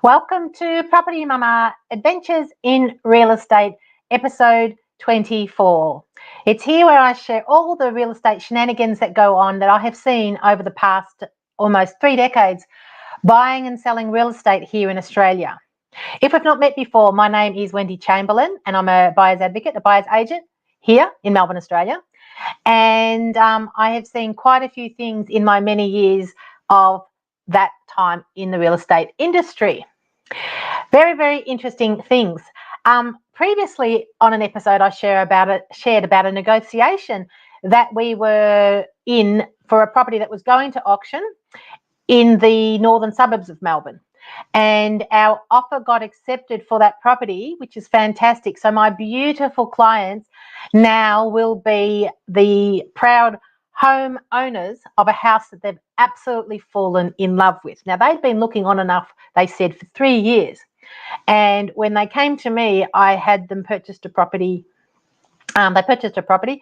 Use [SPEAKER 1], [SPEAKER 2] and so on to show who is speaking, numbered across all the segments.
[SPEAKER 1] Welcome to Property Mama Adventures in Real Estate, episode 24. It's here where I share all the real estate shenanigans that go on that I have seen over the past almost 3 decades buying and selling real estate here in Australia. If we've not met before, my name is Wendy Chamberlain and I'm a buyer's advocate, a buyer's agent here in Melbourne, Australia. And I have seen quite a few things in my many years of that time in the real estate industry. Very, very interesting things. Previously on an episode, I shared about a negotiation that we were in for a property that was going to auction in the northern suburbs of Melbourne. And our offer got accepted for that property, which is fantastic. So my beautiful clients now will be the proud home owners of a house that they've absolutely fallen in love with. Now, they'd been looking on and off, they said, for 3 years. And when they came to me, I had them purchased a property. They purchased a property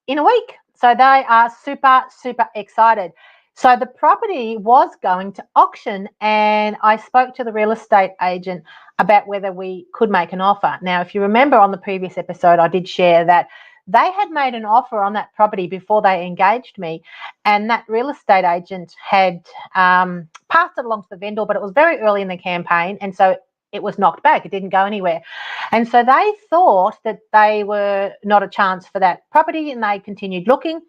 [SPEAKER 1] in a week. So they are super, super excited. So the property was going to auction, and I spoke to the real estate agent about whether we could make an offer. Now, if you remember on the previous episode, I did share that they had made an offer on that property before they engaged me, and that real estate agent had passed it along to the vendor, but it was very early in the campaign, and so it was knocked back. It didn't go anywhere. And so they thought that they were not a chance for that property, and they continued looking.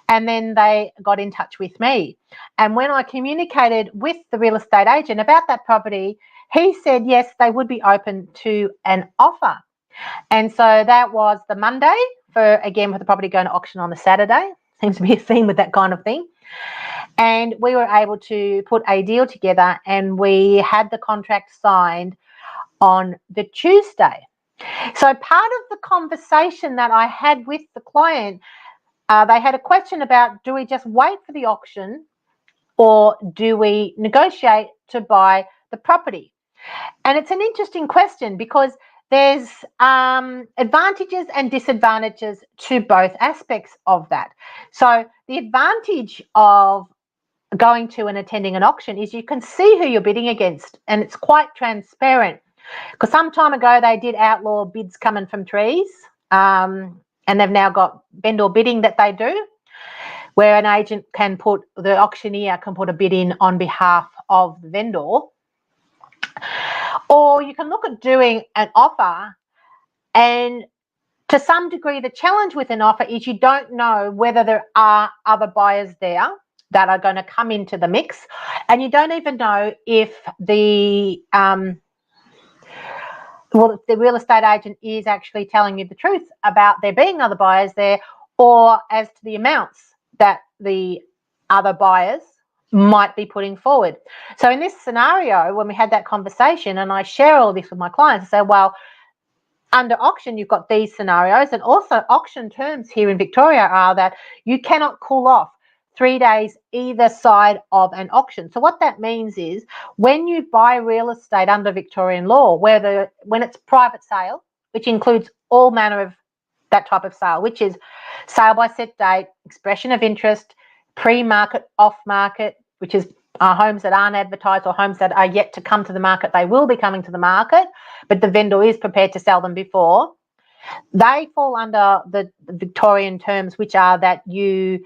[SPEAKER 1] And then they got in touch with me. And when I communicated with the real estate agent about that property, he said, yes, they would be open to an offer. And so that was the Monday with the property going to auction on the Saturday. Seems to be a theme with that kind of thing. And we were able to put a deal together, and we had the contract signed on the Tuesday. So part of the conversation that I had with the client, they had a question about, do we just wait for the auction or do we negotiate to buy the property? And it's an interesting question because there's advantages and disadvantages to both aspects of that. So the advantage of going to and attending an auction is you can see who you're bidding against, and it's quite transparent. Because some time ago they did outlaw bids coming from trees, and they've now got vendor bidding that they do, where an agent the auctioneer can put a bid in on behalf of the vendor. Or you can look at doing an offer, and to some degree the challenge with an offer is you don't know whether there are other buyers there that are going to come into the mix, and you don't even know if the real estate agent is actually telling you the truth about there being other buyers there, or as to the amounts that the other buyers might be putting forward. So in this scenario, when we had that conversation, and I share all this with my clients, I say, well, under auction, you've got these scenarios, and also auction terms here in Victoria are that you cannot call off 3 days either side of an auction. So what that means is when you buy real estate under Victorian law, when it's private sale, which includes all manner of that type of sale, which is sale by set date, expression of interest, pre-market, off-market, which is homes that aren't advertised or homes that are yet to come to the market. They will be coming to the market, but the vendor is prepared to sell them before. They fall under the Victorian terms, which are that you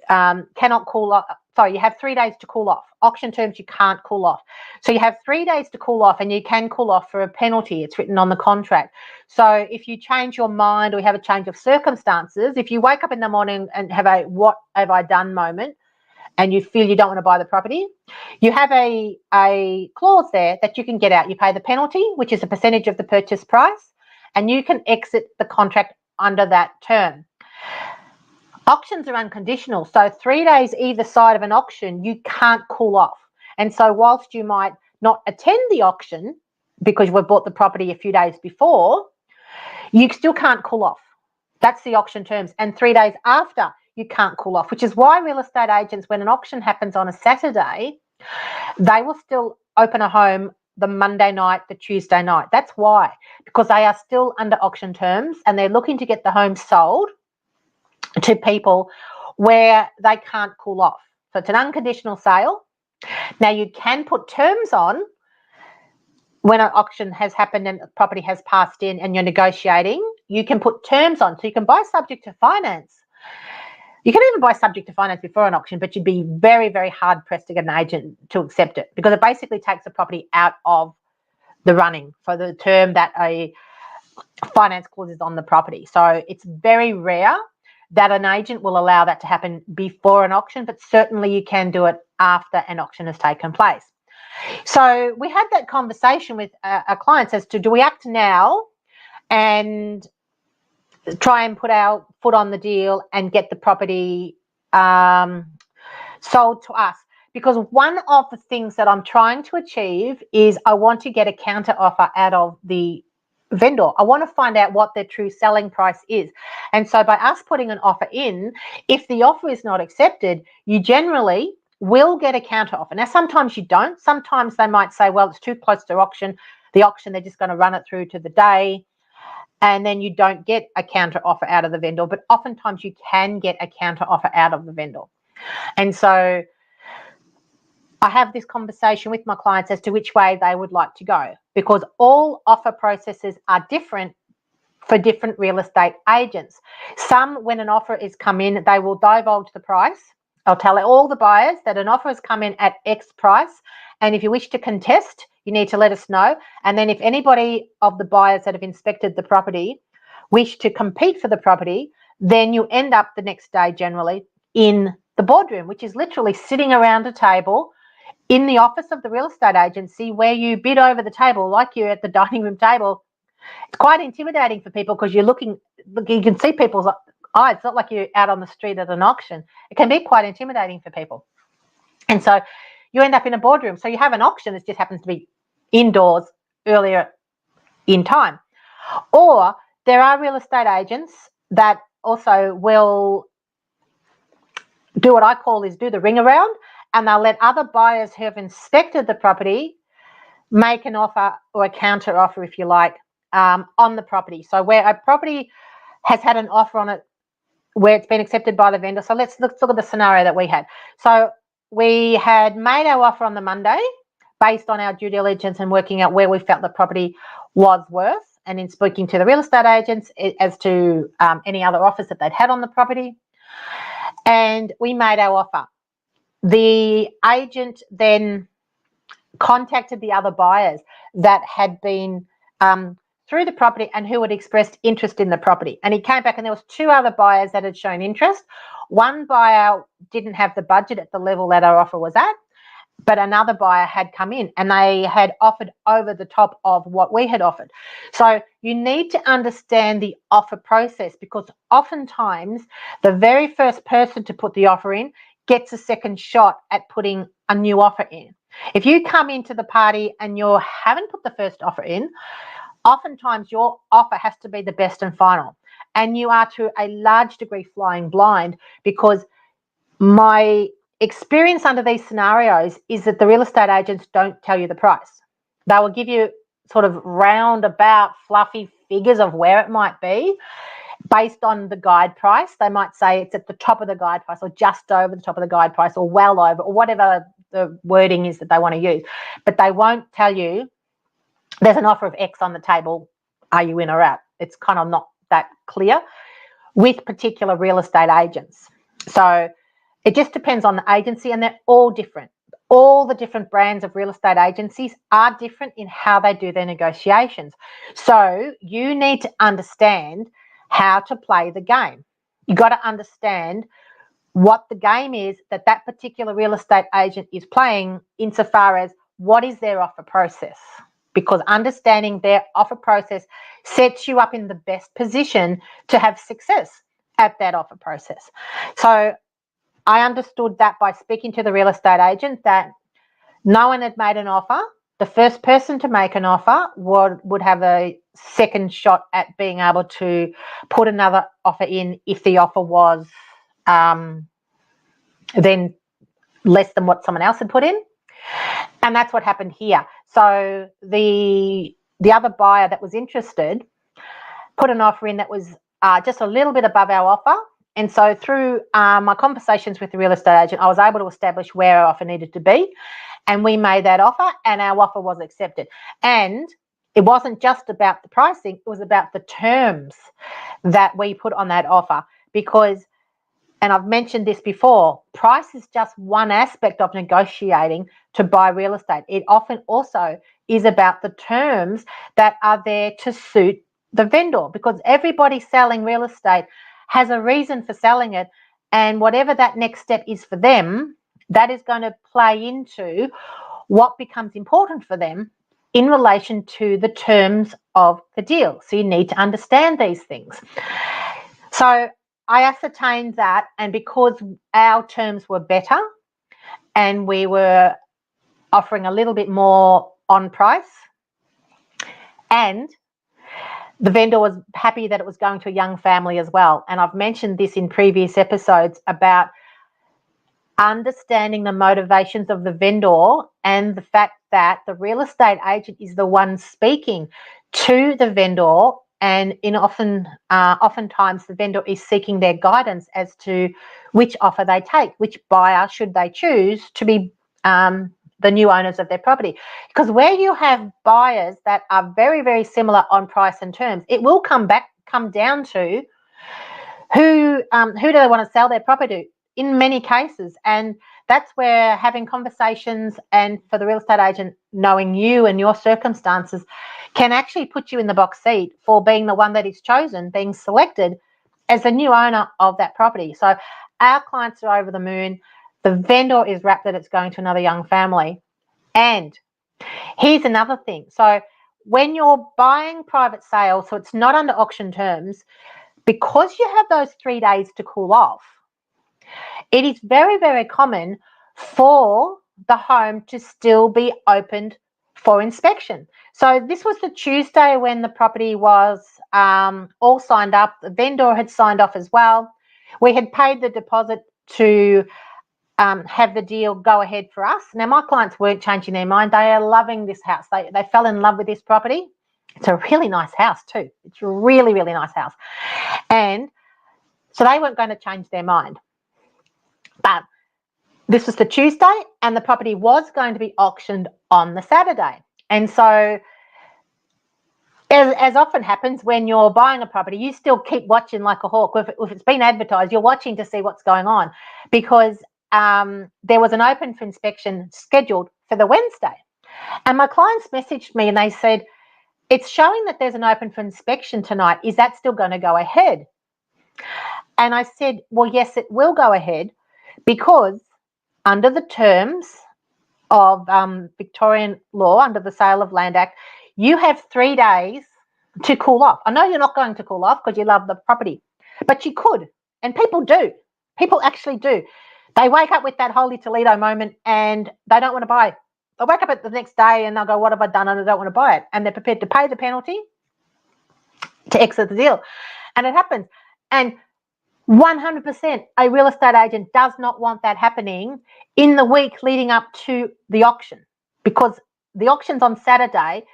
[SPEAKER 1] cannot cool off. Sorry, you have 3 days to cool off. Auction terms, you can't cool off. So you have 3 days to cool off, and you can cool off for a penalty. It's written on the contract. So if you change your mind or you have a change of circumstances, if you wake up in the morning and have a what have I done moment, and you feel you don't want to buy the property, you have a clause there that you can get out. You pay the penalty, which is a percentage of the purchase price, and you can exit the contract under that term. Auctions are unconditional. So 3 days either side of an auction, you can't cool off. And so whilst you might not attend the auction because you bought the property a few days before, you still can't cool off. That's the auction terms. And 3 days after, you can't cool off, which is why real estate agents, when an auction happens on a Saturday, they will still open a home the Monday night, the Tuesday night. That's why, because they are still under auction terms and they're looking to get the home sold to people where they can't cool off. So it's an unconditional sale. Now, you can put terms on when an auction has happened and the property has passed in and you're negotiating, you can put terms on. So you can buy subject to finance. You can even buy subject to finance before an auction, but you'd be very, very hard pressed to get an agent to accept it, because it basically takes the property out of the running for the term that a finance clause is on the property. So it's very rare that an agent will allow that to happen before an auction, but certainly you can do it after an auction has taken place. So we had that conversation with our clients as to, do we act now and try and put our foot on the deal and get the property sold to us? Because one of the things that I'm trying to achieve is I want to get a counter offer out of the vendor. I want to find out what their true selling price is. And so by us putting an offer in, if the offer is not accepted, you generally will get a counter offer. Now, sometimes you don't. Sometimes they might say, well, it's too close to the auction, they're just going to run it through to the day, and then you don't get a counter offer out of the vendor. But oftentimes you can get a counter offer out of the vendor. And so I have this conversation with my clients as to which way they would like to go, because all offer processes are different for different real estate agents. Some, when an offer is come in, they will divulge the price. I'll tell all the buyers that an offer has come in at X price, and if you wish to contest, you need to let us know. And then if anybody of the buyers that have inspected the property wish to compete for the property, then you end up the next day generally in the boardroom, which is literally sitting around a table in the office of the real estate agency, where you bid over the table like you're at the dining room table. It's quite intimidating for people, because you can see people's eyes. It's not like you're out on the street at an auction. It can be quite intimidating for people. And so you end up in a boardroom. So you have an auction that just happens to be indoors earlier in time. Or there are real estate agents that also will do what I call is do the ring around, and they'll let other buyers who have inspected the property make an offer, or a counter offer, if you like, on the property. So where a property has had an offer on it where it's been accepted by the vendor. So let's look at the scenario that we had. So we had made our offer on the Monday based on our due diligence and working out where we felt the property was worth, and in speaking to the real estate agents as to any other offers that they'd had on the property. And we made our offer. The agent then contacted the other buyers that had been through the property and who had expressed interest in the property. And he came back and there was 2 other buyers that had shown interest. One buyer didn't have the budget at the level that our offer was at, but another buyer had come in and they had offered over the top of what we had offered. So you need to understand the offer process, because oftentimes the very first person to put the offer in gets a second shot at putting a new offer in. If you come into the party and you haven't put the first offer in, oftentimes your offer has to be the best and final. And you are to a large degree flying blind, because my experience under these scenarios is that the real estate agents don't tell you the price. They will give you sort of roundabout fluffy figures of where it might be based on the guide price. They might say it's at the top of the guide price, or just over the top of the guide price, or well over, or whatever the wording is that they want to use. But they won't tell you there's an offer of X on the table, are you in or out? It's kind of not that clear with particular real estate agents. So it just depends on the agency, and they're all different. All the different brands of real estate agencies are different in how they do their negotiations. So you need to understand how to play the game. You've got to understand what the game is that that particular real estate agent is playing, insofar as what is their offer process. Because understanding their offer process sets you up in the best position to have success at that offer process. So I understood that by speaking to the real estate agent, that no one had made an offer. The first person to make an offer would have a second shot at being able to put another offer in if the offer was then less than what someone else had put in. And that's what happened here. So the other buyer that was interested put an offer in that was just a little bit above our offer, And so through my conversations with the real estate agent, I was able to establish where our offer needed to be. And we made that offer, and our offer was accepted. And it wasn't just about the pricing, it was about the terms that we put on that offer. Because, and I've mentioned this before, price is just one aspect of negotiating to buy real estate. It often also is about the terms that are there to suit the vendor, because everybody selling real estate has a reason for selling it, and whatever that next step is for them, that is going to play into what becomes important for them in relation to the terms of the deal. So you need to understand these things. So I ascertained that, and because our terms were better and we were offering a little bit more on price, and the vendor was happy that it was going to a young family as well. And I've mentioned this in previous episodes about understanding the motivations of the vendor and the fact that the real estate agent is the one speaking to the vendor, and oftentimes the vendor is seeking their guidance as to which offer they take, which buyer should they choose to be the new owners of their property. Because where you have buyers that are very, very similar on price and terms, it will come down to who do they want to sell their property to in many cases. And that's where having conversations, and for the real estate agent knowing you and your circumstances, can actually put you in the box seat for being the one that is chosen, being selected as the new owner of that property. So our clients are over the moon. The vendor is rapt that it's going to another young family. And here's another thing. So when you're buying private sale, so it's not under auction terms, because you have those 3 days to cool off, it is very, very common for the home to still be opened for inspection. So this was the Tuesday when the property was all signed up. The vendor had signed off as well. We had paid the deposit to have the deal go ahead for us. Now, my clients weren't changing their mind. They are loving this house. They fell in love with this property. It's a really nice house too. It's a really, really nice house. And so they weren't going to change their mind. But this was the Tuesday, and the property was going to be auctioned on the Saturday. And so, as often happens when you're buying a property, you still keep watching like a hawk. If it's been advertised, you're watching to see what's going on, because there was an open for inspection scheduled for the Wednesday. And my clients messaged me and they said, it's showing that there's an open for inspection tonight. Is that still going to go ahead? And I said, well, yes, it will go ahead, because under the terms of Victorian law, under the Sale of Land Act, you have 3 days to cool off. I know you're not going to cool off because you love the property, but you could, and people do. People actually do. They wake up with that holy Toledo moment and they don't want to buy. They'll wake up at the next day and they'll go, what have I done? And I don't want to buy it. And they're prepared to pay the penalty to exit the deal. And it happens. And 100% a real estate agent does not want that happening in the week leading up to the auction, because the auction's on Saturday,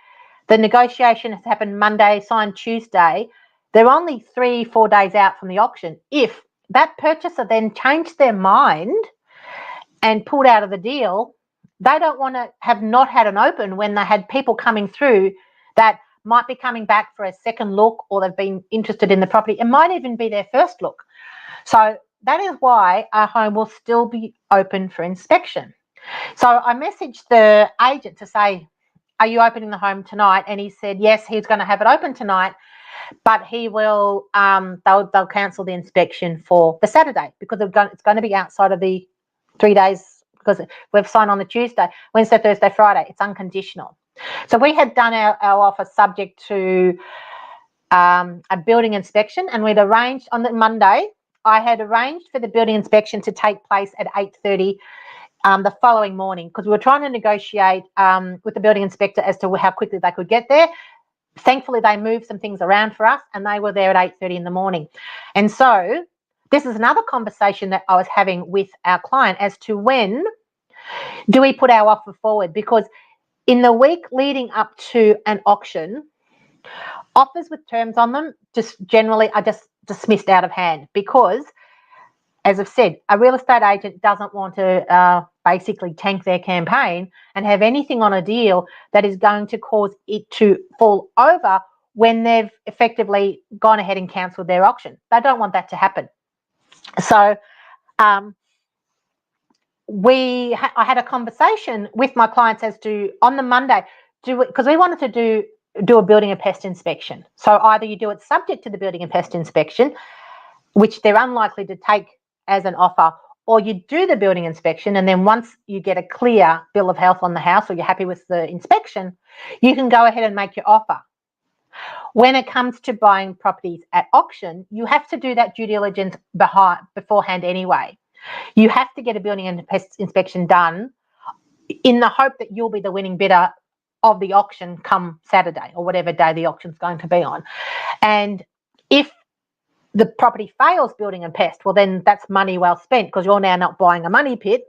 [SPEAKER 1] the negotiation has happened Monday, signed Tuesday. They're only 3-4 days out from the auction. If that purchaser then changed their mind and pulled out of the deal, they don't want to have not had an open when they had people coming through that might be coming back for a second look, or they've been interested in the property. It might even be their first look. So that is why our home will still be open for inspection. So I messaged the agent to say, are you opening the home tonight? And he said, yes, he's going to have it open tonight, but he will, they'll cancel the inspection for the Saturday, because it's going to be outside of the 3 days, because we've signed on the Tuesday, Wednesday, Thursday, Friday. It's unconditional. So we had done our offer subject to a building inspection, and we'd arranged on the Monday, I had arranged for the building inspection to take place at 8:30 the following morning, because we were trying to negotiate with the building inspector as to how quickly they could get there. Thankfully, they moved some things around for us, and they were there at 8:30 in the morning. And so this is another conversation that I was having with our client as to when do we put our offer forward, because in the week leading up to an auction, offers with terms on them just generally are just dismissed out of hand, because as I've said, a real estate agent doesn't want to basically tank their campaign and have anything on a deal that is going to cause it to fall over when they've effectively gone ahead and cancelled their auction. They don't want that to happen. So I had a conversation with my clients as to, on the Monday, because we wanted to do a building and pest inspection. So either you do it subject to the building and pest inspection, which they're unlikely to take as an offer, or you do the building inspection, and then once you get a clear bill of health on the house or you're happy with the inspection, you can go ahead and make your offer. When it comes to buying properties at auction, you have to do that due diligence beforehand anyway. You have to get a building and pest inspection done in the hope that you'll be the winning bidder of the auction come Saturday or whatever day the auction's going to be on. And if the property fails building and pest, well, then that's money well spent, because you're now not buying a money pit.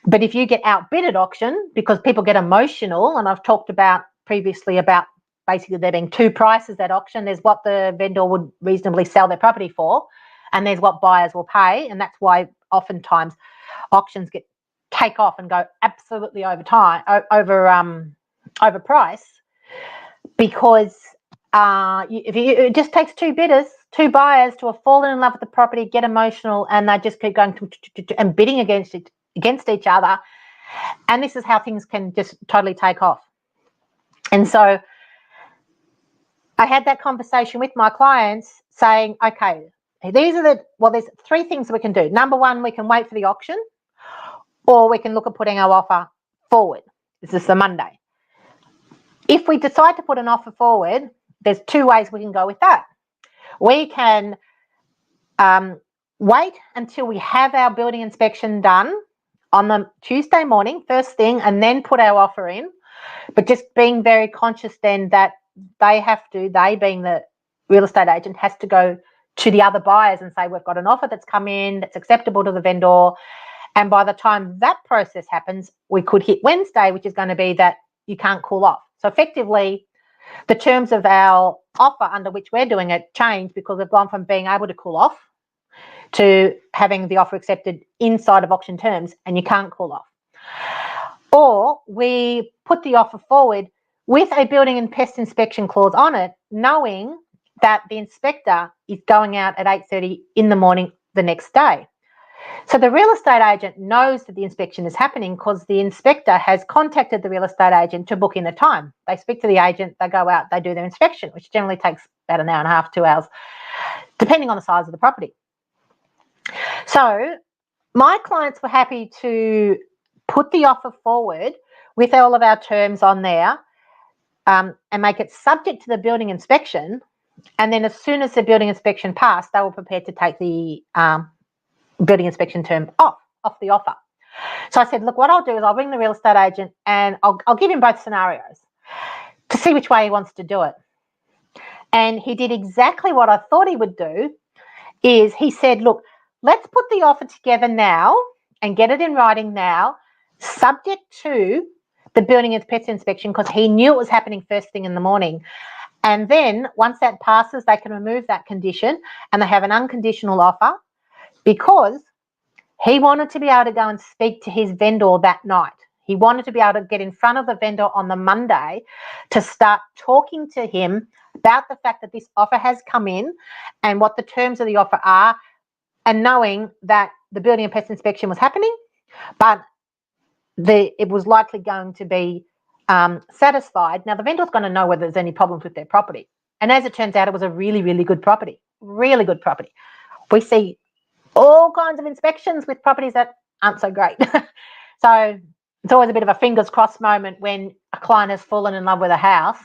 [SPEAKER 1] But if you get outbid at auction, because people get emotional, and I've talked about previously about basically there being two prices at auction. There's what the vendor would reasonably sell their property for, and there's what buyers will pay. And that's why oftentimes auctions take off and go absolutely over price, because it just takes two bidders, two buyers, to have fallen in love with the property, get emotional, and they just keep going and bidding against each other. And this is how things can just totally take off. And so I had that conversation with my clients saying, okay, there's three things we can do. Number one, we can wait for the auction, or we can look at putting our offer forward. This is the Monday. If we decide to put an offer forward, there's two ways we can go with that. We can wait until we have our building inspection done on the Tuesday morning, first thing, and then put our offer in, but just being very conscious then that they being the real estate agent, has to go to the other buyers and say, we've got an offer that's come in that's acceptable to the vendor. And by the time that process happens, we could hit Wednesday, which is going to be that you can't call off. So effectively, the terms of our offer under which we're doing it changed, because we've gone from being able to call off to having the offer accepted inside of auction terms, and you can't call off. Or we put the offer forward with a building and pest inspection clause on it, knowing that the inspector is going out at 8:30 in the morning the next day. So the real estate agent knows that the inspection is happening, because the inspector has contacted the real estate agent to book in a time. They speak to the agent, they go out, they do their inspection, which generally takes about an hour and a half, 2 hours, depending on the size of the property. So my clients were happy to put the offer forward with all of our terms on there, and make it subject to the building inspection. And then as soon as the building inspection passed, they were prepared to take the building inspection term off the offer. So I said, look, what I'll do is I'll ring the real estate agent and I'll give him both scenarios to see which way he wants to do it. And he did exactly what I thought he would do. Is he said, look, let's put the offer together now and get it in writing now, subject to the building and pest inspection, because he knew it was happening first thing in the morning. And then once that passes, they can remove that condition and they have an unconditional offer, because he wanted to be able to go and speak to his vendor that night. He wanted to be able to get in front of the vendor on the Monday to start talking to him about the fact that this offer has come in and what the terms of the offer are, and knowing that the building and pest inspection was happening, but it was likely going to be satisfied. Now, the vendor's going to know whether there's any problems with their property. And as it turns out, it was a really, really good property, really good property. We see all kinds of inspections with properties that aren't so great. So it's always a bit of a fingers crossed moment when a client has fallen in love with a house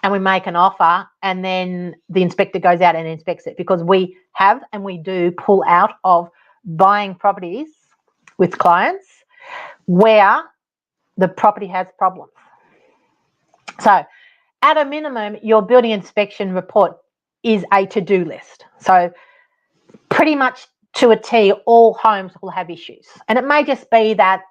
[SPEAKER 1] and we make an offer and then the inspector goes out and inspects it, because we have and we do pull out of buying properties with clients where the property has problems. So at a minimum, your building inspection report is a to-do list. So pretty much to a T, all homes will have issues. And it may just be that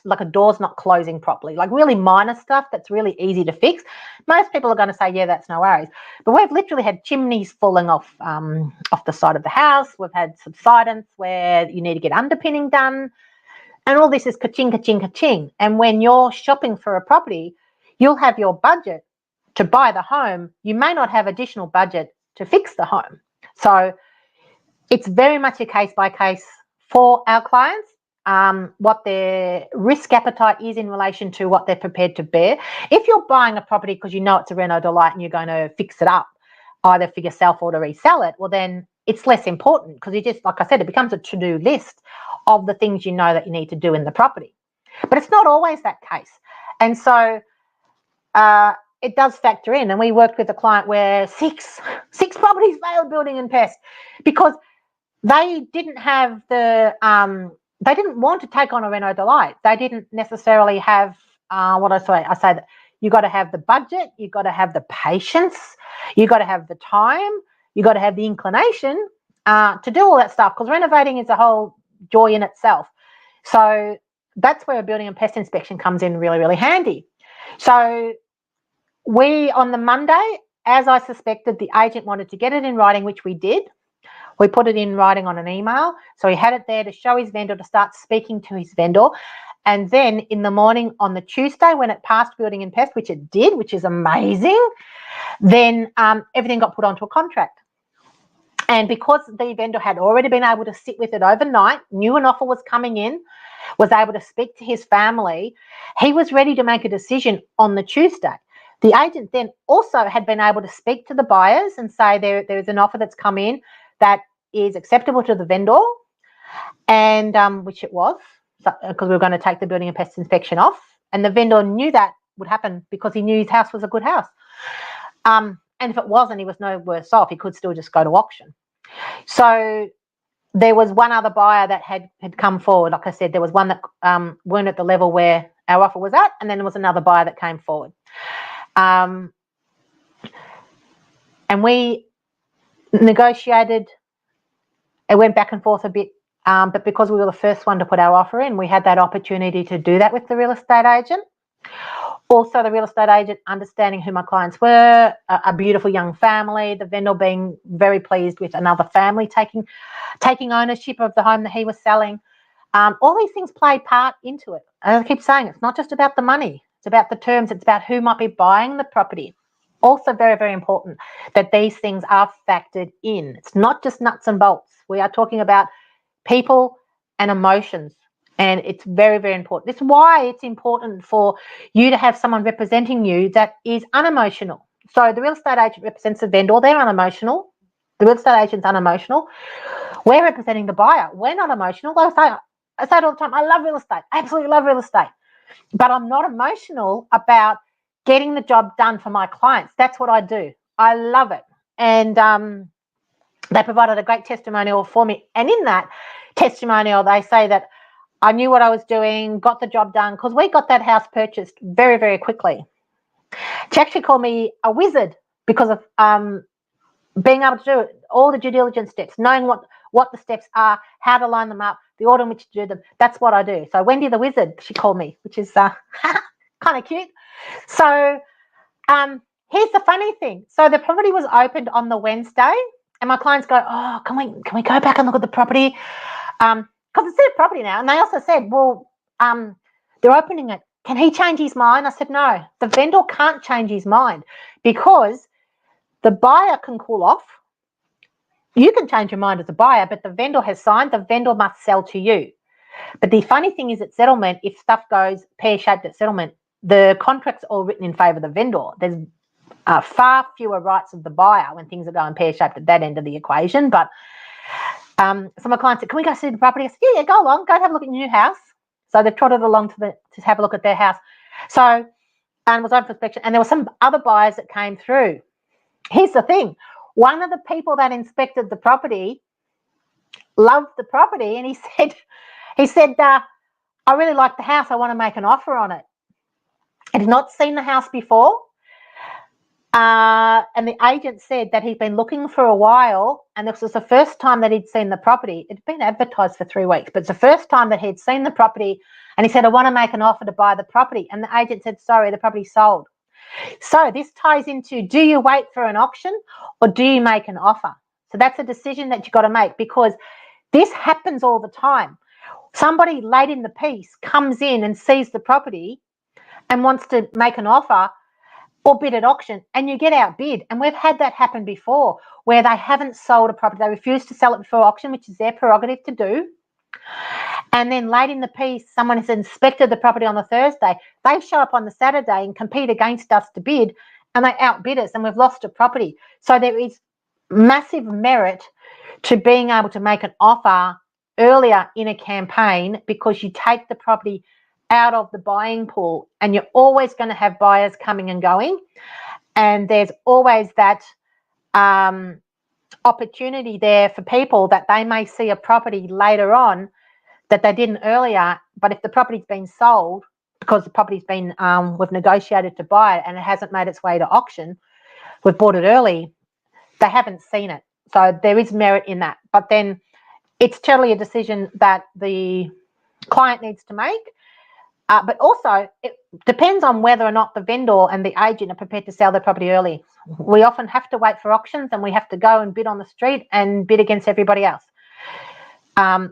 [SPEAKER 1] like a door's not closing properly, like really minor stuff that's really easy to fix. Most people are going to say, yeah, that's no worries. But we've literally had chimneys falling off the side of the house. We've had subsidence where you need to get underpinning done. And all this is ka-ching, ka-ching, ka-ching. And when you're shopping for a property, you'll have your budget to buy the home. You may not have additional budget to fix the home. So it's very much a case by case for our clients, what their risk appetite is in relation to what they're prepared to bear. If you're buying a property because you know it's a Reno delight and you're going to fix it up, either for yourself or to resell it, well, then it's less important because you just, like I said, it becomes a to-do list of the things you know that you need to do in the property. But it's not always that case. And so it does factor in. And we worked with a client where six properties failed building and pest because they didn't have they didn't want to take on a Reno delight. They didn't necessarily have I say that you got to have the budget, you got to have the patience, you got to have the time, you got to have the inclination to do all that stuff, because renovating is a whole joy in itself. So that's where a building and pest inspection comes in really, really handy. So we, on the Monday, as I suspected, the agent wanted to get it in writing, which we did. We put it in writing on an email. So he had it there to show his vendor, to start speaking to his vendor. And then in the morning on the Tuesday, when it passed building and pest, which it did, which is amazing, then everything got put onto a contract. And because the vendor had already been able to sit with it overnight, knew an offer was coming in, was able to speak to his family, he was ready to make a decision on the Tuesday. The agent then also had been able to speak to the buyers and say there is an offer that's come in that is acceptable to the vendor, and which it was, because we were going to take the building and pest inspection off. And the vendor knew that would happen because he knew his house was a good house. And if it wasn't, he was no worse off. He could still just go to auction. So there was one other buyer that had come forward. Like I said, there was one that weren't at the level where our offer was at, and then there was another buyer that came forward. And we negotiated. It went back and forth a bit, but because we were the first one to put our offer in, we had that opportunity to do that with the real estate agent. Also, the real estate agent understanding who my clients were, a beautiful young family, the vendor being very pleased with another family taking ownership of the home that he was selling. All these things played part into it. As I keep saying, it's not just about the money. It's about the terms. It's about who might be buying the property. Also very, very important that these things are factored in. It's not just nuts and bolts. We are talking about people and emotions. And it's very, very important. It's why it's important for you to have someone representing you that is unemotional. So the real estate agent represents the vendor. They're unemotional. The real estate agent's unemotional. We're representing the buyer. We're not emotional. I say it all the time. I love real estate. I absolutely love real estate. But I'm not emotional about getting the job done for my clients. That's what I do. I love it. And they provided a great testimonial for me. And in that testimonial, they say that I knew what I was doing, got the job done, because we got that house purchased very, very quickly. She actually called me a wizard because of being able to do all the due diligence steps, knowing what the steps are, how to line them up, the order in which to do them. That's what I do. So Wendy the Wizard, she called me, which is kind of cute. So here's the funny thing. So the property was opened on the Wednesday, and my clients go, oh, can we go back and look at the property? Because it's their property now. And they also said, well, they're opening it. Can he change his mind? I said, no, the vendor can't change his mind because the buyer can cool off. You can change your mind as a buyer, but the vendor has signed. The vendor must sell to you. But the funny thing is at settlement, if stuff goes pear-shaped at settlement, the contract's all written in favour of the vendor. There's far fewer rights of the buyer when things are going pear-shaped at that end of the equation. But so my client said, can we go see the property? I said, yeah, go along. Go have a look at your new house. So they trotted along to have a look at their house. So, and it was open for inspection. And there were some other buyers that came through. Here's the thing. One of the people that inspected the property loved the property, and he said, I really like the house. I want to make an offer on it. I had not seen the house before. And the agent said that he'd been looking for a while, and this was the first time that he'd seen the property. It'd been advertised for 3 weeks, but it's the first time that he'd seen the property. And he said, I want to make an offer to buy the property. And the agent said, sorry, the property's sold. So this ties into, do you wait for an auction or do you make an offer? So that's a decision that you've got to make, because this happens all the time. Somebody late in the piece comes in and sees the property and wants to make an offer or bid at auction, and you get outbid. And we've had that happen before, where they haven't sold a property. They refuse to sell it before auction, which is their prerogative to do. And then late in the piece, someone has inspected the property on the Thursday. They show up on the Saturday and compete against us to bid, and they outbid us, and we've lost a property. So there is massive merit to being able to make an offer earlier in a campaign, because you take the property out of the buying pool, and you're always going to have buyers coming and going, and there's always that opportunity there for people that they may see a property later on that they didn't earlier. But if the property's been sold, because the property's been we've negotiated to buy it and it hasn't made its way to auction, we've bought it early, they haven't seen it. So there is merit in that, but then it's totally a decision that the client needs to make. But also, it depends on whether or not the vendor and the agent are prepared to sell their property early. We often have to wait for auctions, and we have to go and bid on the street and bid against everybody else.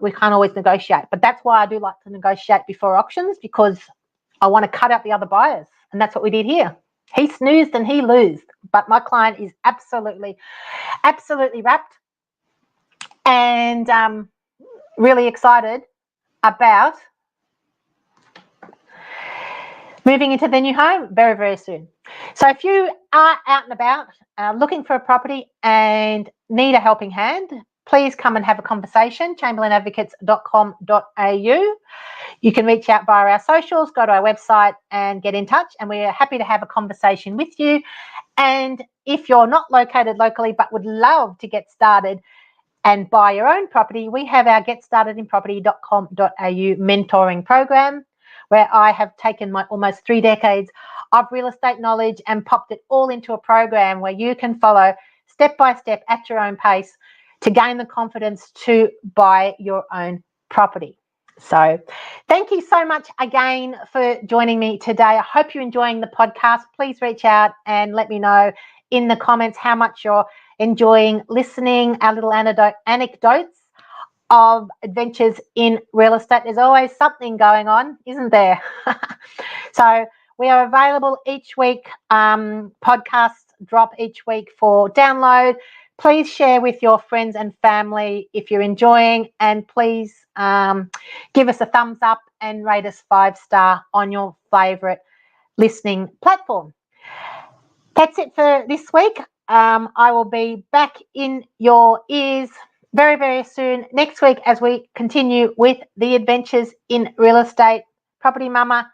[SPEAKER 1] We can't always negotiate, but that's why I do like to negotiate before auctions, because I want to cut out the other buyers, and that's what we did here. He snoozed and he loosed, but my client is absolutely wrapped and really excited about moving into the new home very, very soon. So if you are out and about looking for a property and need a helping hand, please come and have a conversation, chamberlainadvocates.com.au. You can reach out via our socials, go to our website and get in touch, and we're happy to have a conversation with you. And if you're not located locally but would love to get started and buy your own property, we have our getstartedinproperty.com.au mentoring program, where I have taken my almost 3 decades of real estate knowledge and popped it all into a program where you can follow step by step at your own pace to gain the confidence to buy your own property. So thank you so much again for joining me today. I hope you're enjoying the podcast. Please reach out and let me know in the comments how much you're enjoying listening our little anecdotes of adventures in real estate. There's always something going on, isn't there? So we are available each week. Podcasts drop each week for download. Please share with your friends and family if you're enjoying, and please give us a thumbs up and rate us 5-star on your favorite listening platform. That's it for this week. I will be back in your ears very, very soon next week as we continue with the adventures in real estate. Property Mama